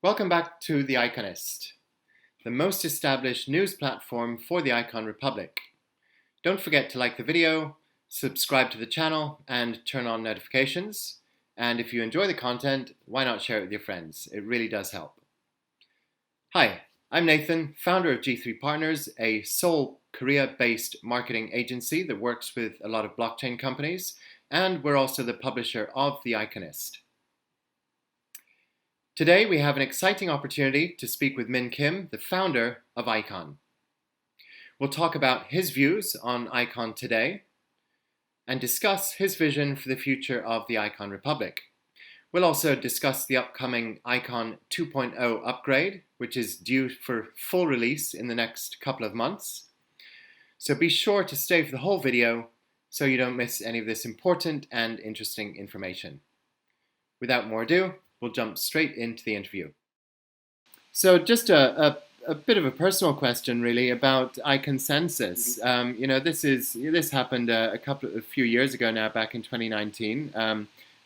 Welcome back to the Iconist, the most established news platform for the Icon Republic. Don't forget to like the video, subscribe to the channel, and turn on notifications. And if you enjoy the content, why not share it with your friends? It really does help. Hi, I'm Nathan, founder of G3 Partners, a Seoul, Korea-based marketing agency that works with a lot of blockchain companies, and we're also the publisher of the Iconist. Today, we have an exciting opportunity to speak with Min Kim, the founder of Icon. We'll talk about his views on Icon today and discuss his vision for the future of the Icon Republic. We'll also discuss the upcoming Icon 2.0 upgrade, which is due for full release in the next couple of months. So be sure to stay for the whole video so you don't miss any of this important and interesting information. Without more ado, we'll jump straight into the interview. So just a bit of a personal question, really, about ICONSENSUS. This happened a few years ago now, back in 2019,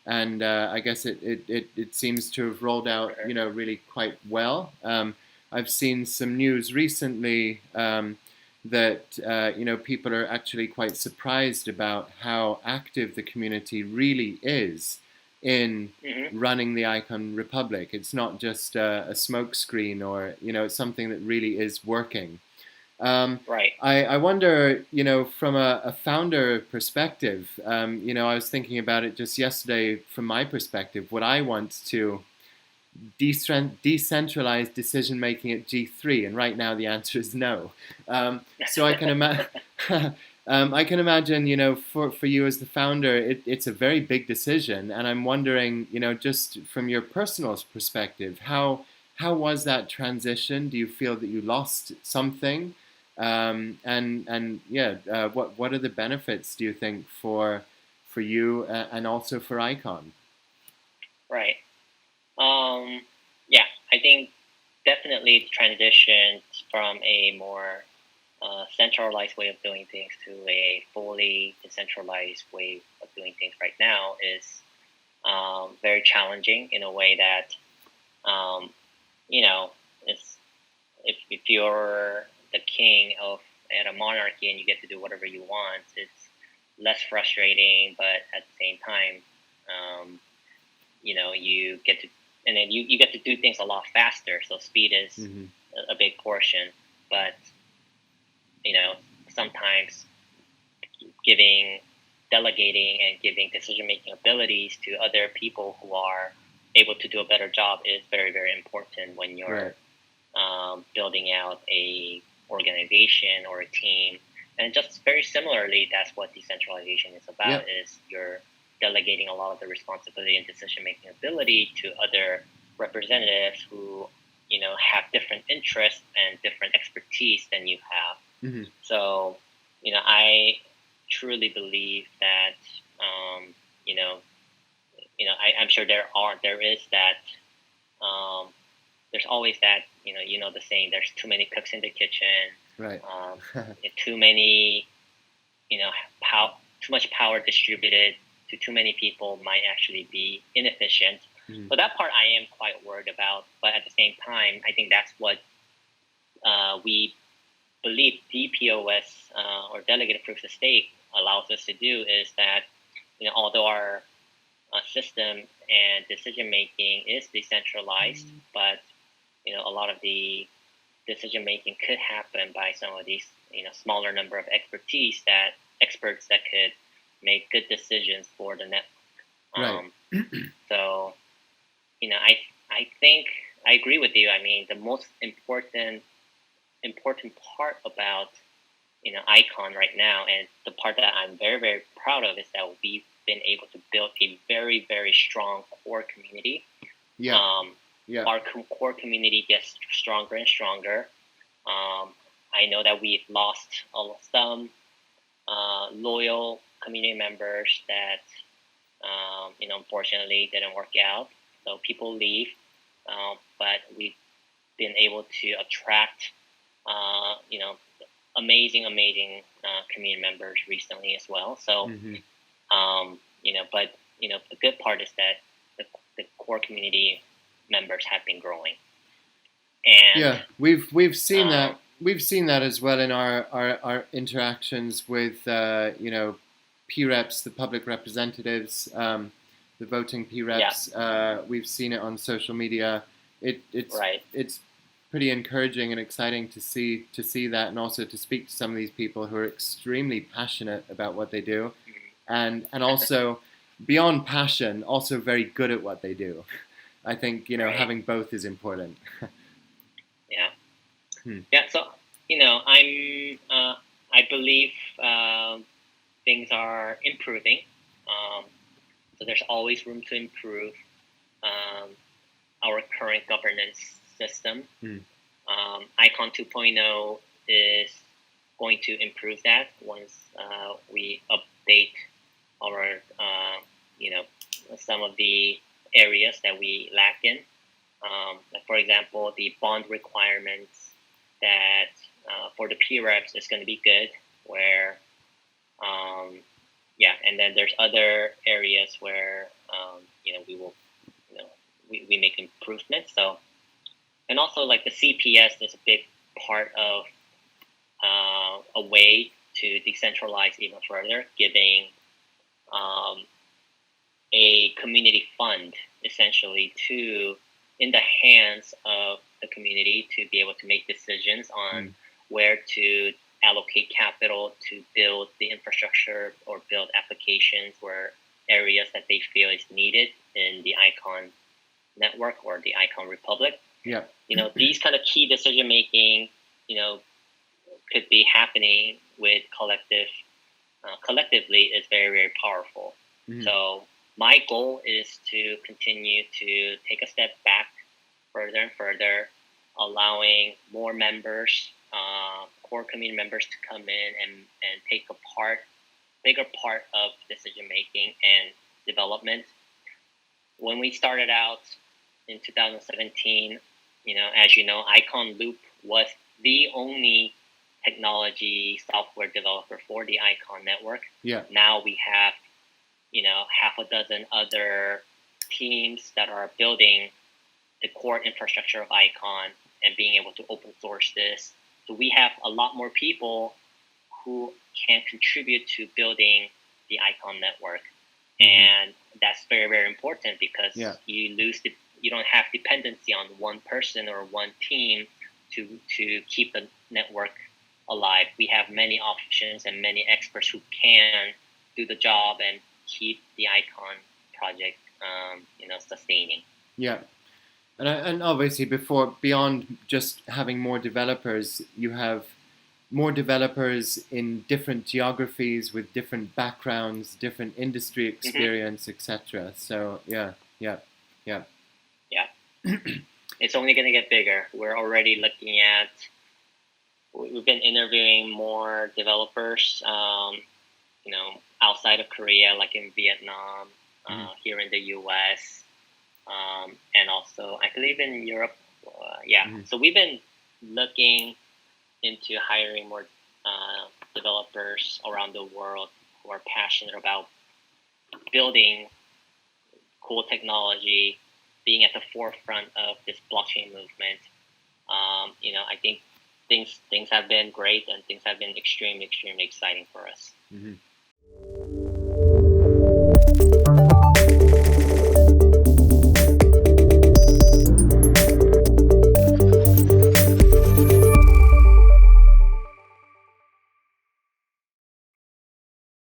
and I guess it seems to have rolled out, really quite well. I've seen some news recently that people are actually quite surprised about how active the community really is in running the Icon Republic. It's not just a smokescreen, or it's something that really is working. Right. I wonder, from a founder perspective, I was thinking about it just yesterday. From my perspective, would I want to decentralize decision making at G3? And right now the answer is no. So I can imagine. I can imagine, for you as the founder, it's a very big decision, and I'm wondering, just from your personal perspective, how was that transition? Do you feel that you lost something? What are the benefits, do you think, for you and also for Icon? Right. I think definitely the transition from a more centralized way of doing things to a fully decentralized way of doing things right now is very challenging, in a way that it's if you're the king at a monarchy and you get to do whatever you want, it's less frustrating, but at the same time, you get to, and then you get to do things a lot faster. So speed is a big portion, but sometimes delegating and giving decision-making abilities to other people who are able to do a better job is very, very important when you're building out a organization or a team. And just very similarly, that's what decentralization is about, is you're delegating a lot of the responsibility and decision-making ability to other representatives who, have different interests and different expertise than you have. So, I truly believe that, I'm sure there is that, there's always that, the saying, there's too many cooks in the kitchen, right? Too many, too much power distributed to too many people might actually be inefficient. So that part I am quite worried about, but at the same time, I think that's what we believe DPoS, or delegated proof of stake, allows us to do, is that although our system and decision making is decentralized, but a lot of the decision making could happen by some of these smaller number of experts that could make good decisions for the network. So I think I agree with you. I mean, the most important part about Icon right now, and the part that I'm very, very proud of, is that we've been able to build a very, very strong core community. Our core community gets stronger and stronger. I know that we've lost some loyal community members that unfortunately didn't work out. So people leave, but we've been able to attract amazing community members recently as well. So but the good part is that the core community members have been growing. And Yeah, we've seen um, that. We've seen that as well in our interactions with P reps, the public representatives, the voting P yeah, reps. We've seen it on social media. right. It's pretty encouraging and exciting to see that, and also to speak to some of these people who are extremely passionate about what they do, and also beyond passion, also very good at what they do. I think Right. having both is important. Yeah. Hmm. Yeah. So I believe things are improving. Um, so there's always room to improve um, our current governance system. Hmm. Icon 2.0 is going to improve that once we update our, you know, some of the areas that we lack in. Like for example, the bond requirements that for the P-reps is going to be good, where, yeah, and then there's other areas where, we will, we make improvements. So, and also like the CPS is a big part of a way to decentralize even further, giving um, a community fund essentially to in the hands of the community to be able to make decisions on Mm. where to allocate capital to build the infrastructure or build applications where areas that they feel is needed in the Icon network or the Icon Republic. Yeah. These kind of key decision making, could be happening with collectively is very, very powerful. Mm. So my goal is to continue to take a step back further and further, allowing more members, core community members to come in and take a bigger part of decision making and development. When we started out in 2017, as you know, Icon Loop was the only technology software developer for the Icon network. Yeah. Now we have, half a dozen other teams that are building the core infrastructure of Icon and being able to open source this. So we have a lot more people who can contribute to building the Icon network. And that's very, very important because you don't have dependency on one person or one team to keep the network alive. We have many options and many experts who can do the job and keep the Icon project, sustaining. Yeah. And obviously, beyond just having more developers, you have more developers in different geographies with different backgrounds, different industry experience, etc. So yeah. Yeah. It's only going to get bigger. We're already looking at. We've been interviewing more developers, outside of Korea, like in Vietnam, here in the U.S. And also I believe in Europe. So we've been looking into hiring more developers around the world who are passionate about building cool technology, being at the forefront of this blockchain movement. I think things have been great and things have been extremely, extremely exciting for us.